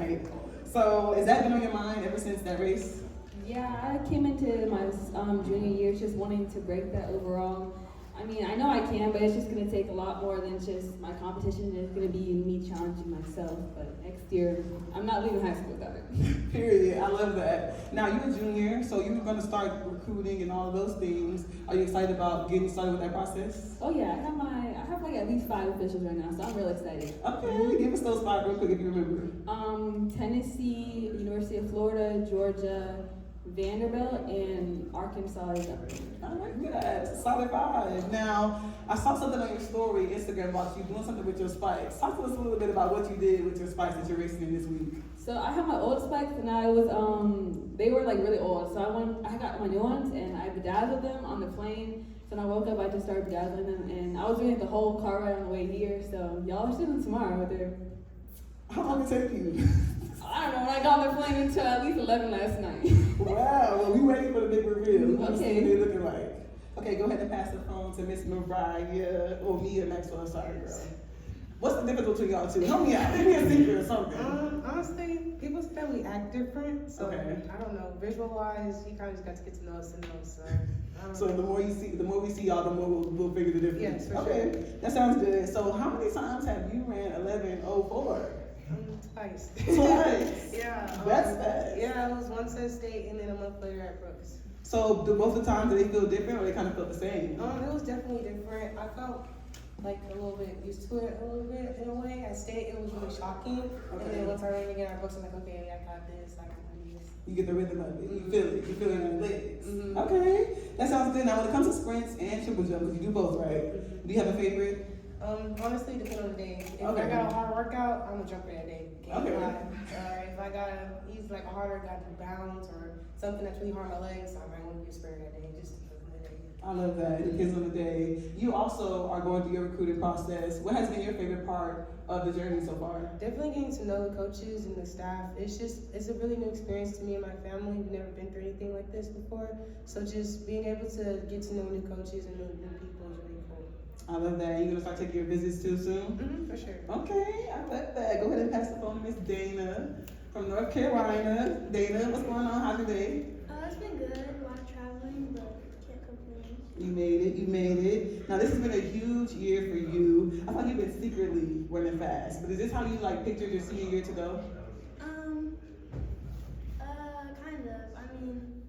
night. So, has that been on your mind ever since that race? Yeah, I came into my junior year just wanting to break that overall. I mean, I know I can, but it's just going to take a lot more than just my competition. It's going to be me challenging myself. But next year, I'm not leaving high school without it. Period. I love that. Now, you're a junior, so you're going to start recruiting and all of those things. Are you excited about getting started with that process? Oh yeah, I have like at least 5 officials right now, so I'm real excited. Okay, give us those 5 real quick if you remember. Tennessee, University of Florida, Georgia, Vanderbilt, and Arkansas is up there. All right, good. Solid 5. Now, I saw something on your story, Instagram, about you doing something with your spikes. Talk to us a little bit about what you did with your spikes that you're racing in this week. So I have my old spikes, and I was they were like really old. So I got my new ones, and I bedazzled them on the plane. So when I woke up, I just started bedazzling them, and I was doing it the whole car ride on the way here. So y'all are seeing them tomorrow with their. How long did it take you? I don't know. When I got on the plane until at least 11 last night. Wow. Well, we waiting for the big reveal. Okay. Let's see what they're looking like. Okay, go ahead and pass the phone to Miss Mariah or Mia Maxwell. Sorry, girl. What's the difference between y'all two? Help me out. Give me a secret or something. Honestly, people say we act different, so Okay. I don't know. Visual-wise, you kind of just got to get to know us and know us. So the more we see y'all, the more we'll figure the difference. Yes, for okay, sure. That sounds good. So how many times have you ran 11:04? Twice. Twice. Yeah. That's fast. Yeah, I was once at State and then a month later at Brooks. So do both the times, do they feel different or they kind of feel the same? It was definitely different. I felt like a little bit used to it a little bit in a way. At State, it was really shocking. Okay. And then once I ran again at Brooks, I'm like, okay, I got this. I can do this. You get the rhythm of it. You feel it. You feel it in your legs. Mhm. Okay, that sounds good. Now when it comes to sprints and triple jumps, you do both, right? Do you have a favorite? Honestly, depending on the day. If Okay. I got a hard workout, I'm a jumper that day. Okay. If I got like a harder, got to bounce or something that's really hard on my legs, I might want to be a sprinter that day. Just depends on the day. I love that. It depends on the day. You also are going through your recruiting process. What has been your favorite part of the journey so far? Definitely getting to know the coaches and the staff. It's a really new experience to me and my family. We've never been through anything like this before. So just being able to get to know new coaches and new people is really cool. I love that. You gonna start taking your visits too soon? For sure. Okay, I love that. Go ahead and pass the phone to Miss Dana from North Carolina. Dana, what's going on? How's your day? It's been good. A lot of traveling, but can't complain. You made it. You made it. Now this has been a huge year for you. I thought you've been secretly running fast, but is this how you like pictured your senior year to go? Kind of. I mean,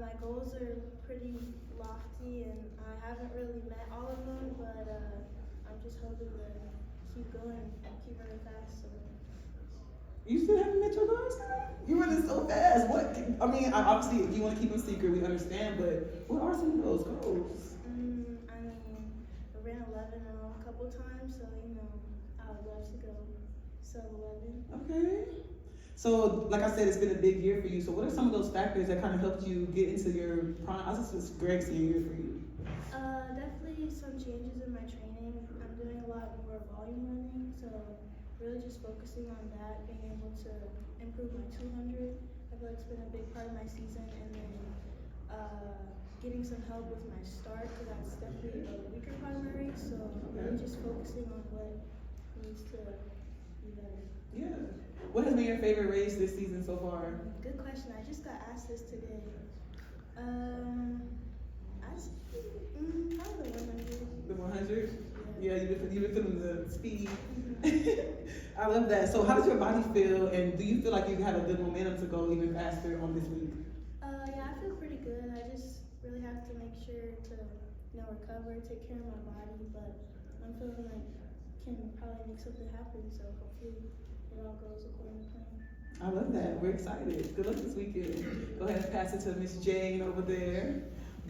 my goals are pretty lofty, and I haven't really met all of them, but I'm just hoping to keep going and keep running fast. So. You still haven't met your goals, girl? You running so fast. What? I mean, obviously you want to keep them secret. We understand, but what are some of those goals? I mean, I ran 11 a couple times, so I would love to go sub 11. Okay. So, like I said, it's been a big year for you. So, what are some of those factors that kind of helped you get into your prime? I just was great senior year for you. Definitely some changes in my training. I'm doing a lot more volume running, so really just focusing on that, being able to improve my 200. I feel like it's been a big part of my season, and then getting some help with my start, because that's definitely a weaker part of my race. So really just focusing on what needs to be better. Yeah. What has been your favorite race this season so far? Good question. I just got asked this today. Probably the 100. The 100? Yeah, you've been feeling the speed. I love that. So how does your body feel, and do you feel like you had a good momentum to go even faster on this week? Yeah, I feel pretty good. I just really have to make sure to, recover, take care of my body, but I'm feeling like can probably make something happen, so hopefully it all goes according to plan. I love that. We're excited. Good luck this weekend. Go ahead and pass it to Miss Jane over there.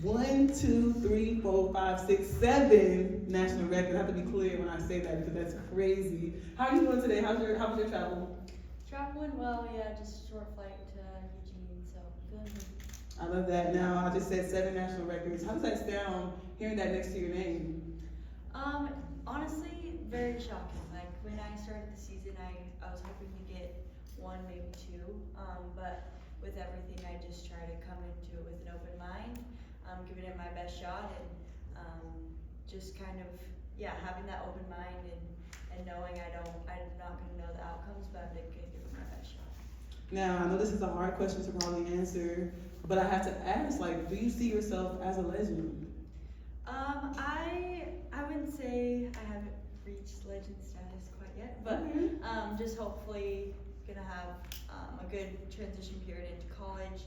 1, 2, 3, 4, 5, 6, 7 national records. I have to be clear when I say that because that's crazy. How are you doing today? How was your travel? Traveling well, yeah, just short flight to Eugene, so good. I love that. Now, I just said 7 national records. How does that sound, hearing that next to your name? Honestly, very shocking. Like, when I started the season, I was hoping to get 1, maybe 2, but with everything, I just try to come into it with an open mind, giving it my best shot, and just kind of, having that open mind and knowing I'm not going to know the outcomes, but I'm going Now, I know this is a hard question to probably answer, but I have to ask, like, do you see yourself as a legend? I wouldn't say I haven't reached legend status quite yet, but just hopefully gonna have a good transition period into college,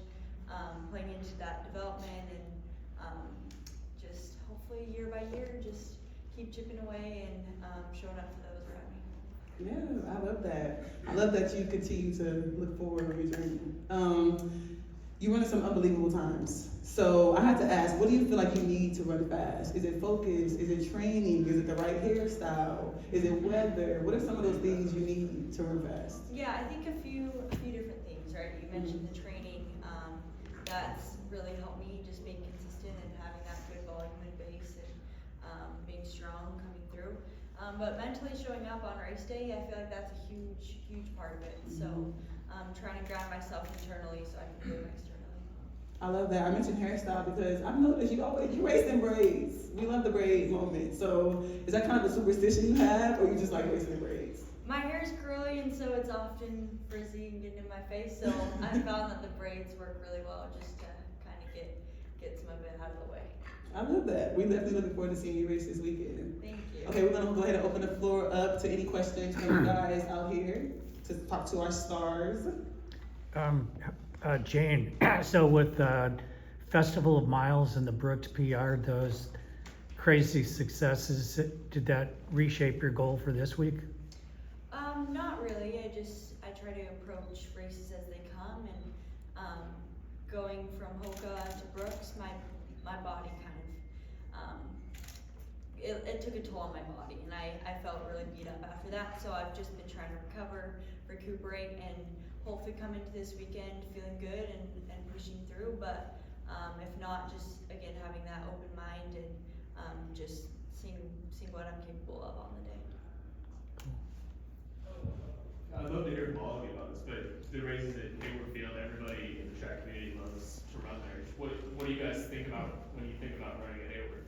playing into that development, and just hopefully year by year, just keep chipping away and showing up for those around me. Yeah, I love that. I love that you continue to look forward on your journey. You run some unbelievable times. So I had to ask, what do you feel like you need to run fast? Is it focus? Is it training? Is it the right hairstyle? Is it weather? What are some of those things you need to run fast? Yeah, I think a few different things, right? You mentioned the training. That's really helped me just being consistent and having that good volume and base and being strong coming through. But mentally showing up on race day, I feel like that's a huge part of it. So trying to ground myself internally so I can do it externally. I love that. I mentioned hairstyle because I've noticed you race in braids. We love the braid moment. So is that kind of a superstition you have, or you just like racing in braids? My hair is curly, and so it's often frizzy and getting in my face. So I found that the braids work really well, just to kind of get some of it out of the way. I love that. We're definitely looking forward to seeing you race this weekend. Thank you. Okay, we're gonna go ahead and open the floor up to any questions from you guys out here to talk to our stars. Jane, so with Festival of Miles and the Brooks PR, those crazy successes, did that reshape your goal for this week? Not really. I try to approach races as they come, and going from Hoka to Brooks, my body kind of it took a toll on my body, and I felt really beat up after that. So I've just been trying to recover, recuperate, and hopefully come into this weekend feeling good and pushing through. But if not, just again having that open mind and just seeing what I'm capable of on the day. I'd love to hear more about this, but the races at Hayward Field, everybody in the track community loves to run there. What do you guys think about when you think about running at Hayward?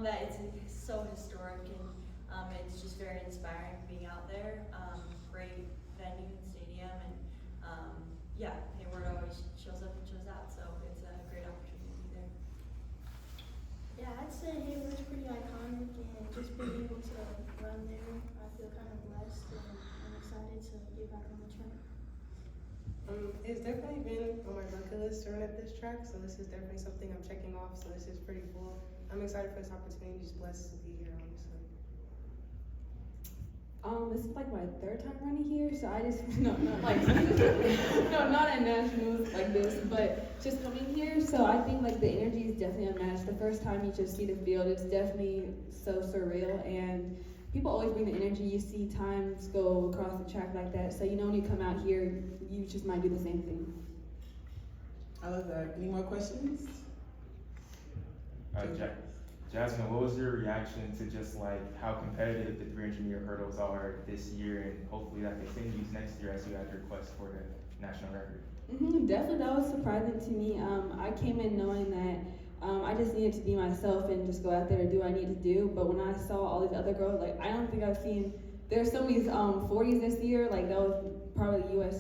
That it's so historic, and it's just very inspiring being out there. Great venue and stadium, and yeah, Hayward always shows up and shows out, so it's a great opportunity there. Yeah, I'd say Hayward's pretty iconic, and just being able to run there, I feel kind of blessed, and I'm excited to get back on the track. It's definitely been on my bucket list to run at this track, so this is definitely something I'm checking off, so this is pretty cool. I'm excited for this opportunity, just blessed to be here, honestly. This is like my third time running here, so I just not like not at nationals like this, but just coming here. So I think like the energy is definitely unmatched. The first time you just see the field, it's definitely so surreal, and people always bring the energy. You see times go across the track like that, so you know when you come out here, you just might do the same thing. I love that. Any more questions? Jasmine, what was your reaction to just like how competitive the 300-meter hurdles are this year, and hopefully that continues next year as you had your quest for the national record? Definitely, that was surprising to me. I came in knowing that I just needed to be myself and just go out there and do what I need to do. But when I saw all these other girls, like I don't think I've seen. There's so many 40s this year. Like that was probably U.S.